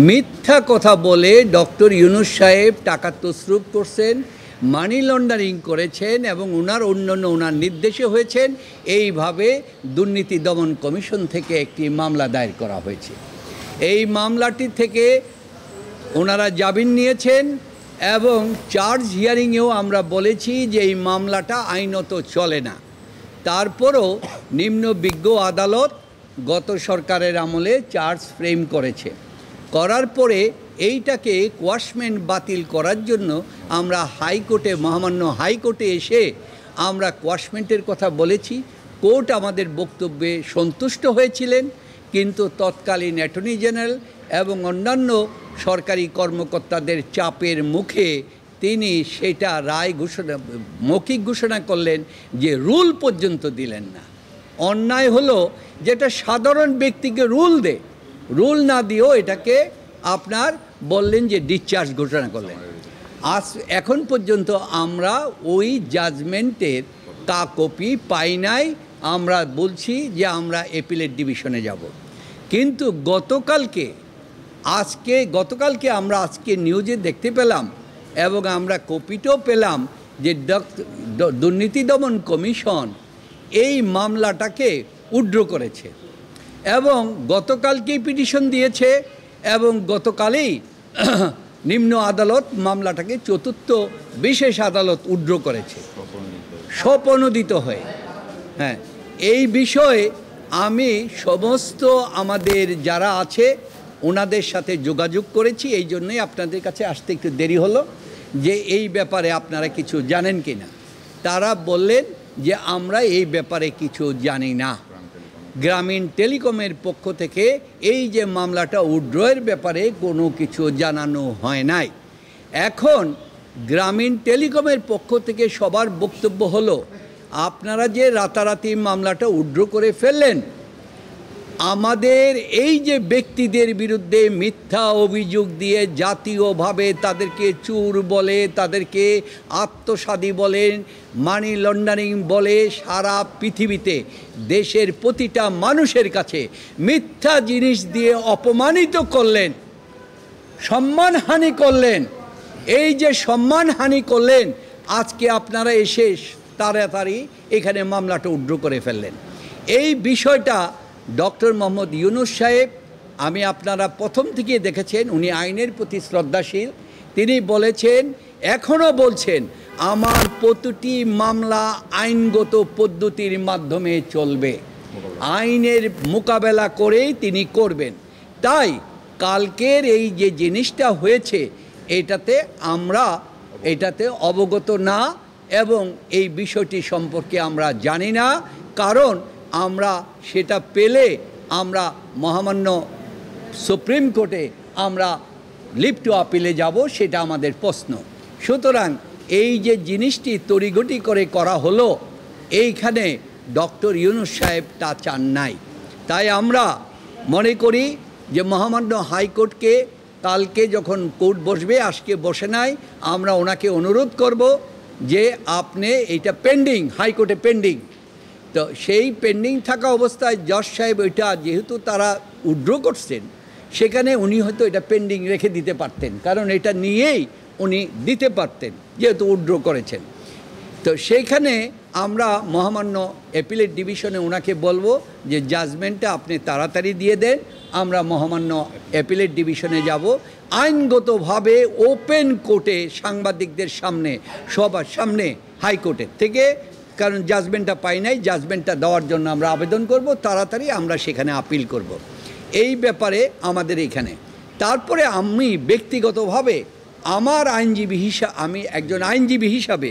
মিথ্যা কথা বলে ডক্টর ইউনূস সাহেব টাকা তছরুপ করছেন, মানি লন্ডারিং করেছেন এবং ওনার নির্দেশে হয়েছেন। এইভাবে দুর্নীতি দমন কমিশন থেকে একটি মামলা দায়ের করা হয়েছে। এই মামলাটি থেকে ওনারা জামিন নিয়েছেন এবং চার্জ হিয়ারিংয়েও আমরা বলেছি যে এই মামলাটা আইনত চলে না। তারপরও নিম্ন বিজ্ঞ আদালত গত সরকারের আমলে চার্জ ফ্রেম করার পরে এইটাকে কোয়াশমেন্ট বাতিল করার জন্য আমরা মহামান্য হাইকোর্টে এসে আমরা কোয়াশমেন্টের কথা বলেছি। কোর্ট আমাদের বক্তব্যে সন্তুষ্ট হয়েছিলেন, কিন্তু তৎকালীন অ্যাটর্নি জেনারেল এবং অন্যান্য সরকারি কর্মকর্তাদের চাপের মুখে তিনি সেটা মৌখিক ঘোষণা করলেন, যে রুল পর্যন্ত দিলেন না। অন্যায় হলো যেটা সাধারণ ব্যক্তিকে রুল না দিয়েও এটাকে আপনার বললেন যে ডিসচার্জ ঘোষণা করলেন। এখন পর্যন্ত আমরা ওই জাজমেন্টের কপি পাই নাই। আমরা বলছি যে আমরা অ্যাপিলেট ডিভিশনে যাব, কিন্তু গতকালকে আমরা আজকে নিউজে দেখতে পেলাম এবং আমরা কপিটাও পেলাম যে দুর্নীতি দমন কমিশন এই মামলাটাকে উইথড্র করেছে এবং গতকালকেই পিটিশন দিয়েছে এবং গতকালই নিম্ন আদালত মামলাটাকে চতুর্থ বিশেষ আদালত উইথড্র করেছে স্বপ্রণোদিত হয়ে। হ্যাঁ, এই বিষয়ে আমি সমস্ত আমাদের যারা আছে ওনাদের সাথে যোগাযোগ করেছি। এই জন্যই আপনাদের কাছে আসতে একটু দেরি হলো, যে এই ব্যাপারে আপনারা কিছু জানেন কি না। তারা বললেন যে আমরা এই ব্যাপারে কিছু জানি না। গ্রামীণ টেলিকমের পক্ষ থেকে এই যে মামলাটা উইথড্রয়ের ব্যাপারে কোনো কিছু জানানো হয় নাই। এখন গ্রামীণ টেলিকমের পক্ষ থেকে সবার বক্তব্য হলো, আপনারা যে রাতারাতি মামলাটা উইথড্র করে ফেললেন, আমাদের এই যে ব্যক্তিদের বিরুদ্ধে মিথ্যা অভিযোগ দিয়ে জাতীয়ভাবে তাদেরকে চোর বলে, তাদেরকে আত্মসাদী বলেন, মানি লন্ডারিং বলে, সারা পৃথিবীতে দেশের প্রতিটা মানুষের কাছে মিথ্যা জিনিস দিয়ে অপমানিত করলেন, সম্মানহানি করলেন। এই যে সম্মানহানি করলেন, আজকে আপনারা এসে তাড়াতাড়ি এখানে মামলাটা উইথড্র করে ফেললেন। এই বিষয়টা ডক্টর মোহাম্মদ ইউনূস সাহেব, আপনারা প্রথম থেকে দেখেছেন উনি আইনের প্রতি শ্রদ্ধাশীল। তিনি বলেছেন, এখনও বলছেন, আমার প্রতিটি মামলা আইনগত পদ্ধতির মাধ্যমে চলবে, আইনের মোকাবেলা করেই তিনি করবেন। তাই কালকের এই যে জিনিসটা হয়েছে এটাতে অবগত না এবং এই বিষয়টি সম্পর্কে আমরা জানি না। কারণ আমরা সেটা পেলে আমরা মহামান্য সুপ্রিম কোর্টে আমরা লিভ টু আপিলে যাব, সেটা আমাদের প্রশ্ন। সুতরাং এই যে জিনিসটি তড়িঘড়ি করে করা হলো, এইখানে ডক্টর ইউনূস সাহেব তা চান নাই। তাই আমরা মনে করি যে মহামান্য হাইকোর্টকে কালকে যখন কোর্ট বসবে, আজকে বসে নাই, আমরা ওনাকে অনুরোধ করব যে আপনি এইটা পেন্ডিং, হাইকোর্টে পেন্ডিং, তো সেই পেন্ডিং থাকা অবস্থায় জজ সাহেব ওইটা যেহেতু তারা উইথড্র করছেন, সেখানে উনি হয়তো এটা পেন্ডিং রেখে দিতে পারতেন, কারণ এটা নিয়েই উনি দিতে পারতেন যেহেতু উইথড্র করেছেন। তো সেইখানে আমরা মহামান্য অ্যাপিলেট ডিভিশনে ওনাকে বলবো যে জাজমেন্টটা আপনি তাড়াতাড়ি দিয়ে দেন। আমরা মহামান্য অ্যাপিলেট ডিভিশনে যাব, আইনগতভাবে ওপেন কোর্টে সাংবাদিকদের সামনে, সবার সামনে হাইকোর্টের থেকে, কারণ জাজমেন্টটা পাই নাই, জাজমেন্টটা দেওয়ার জন্য আমরা আবেদন করব, তাড়াতাড়ি আমরা সেখানে আপিল করব। এই ব্যাপারে আমাদের এখানে তারপরে আমি ব্যক্তিগতভাবে আমি একজন আইনজীবী হিসাবে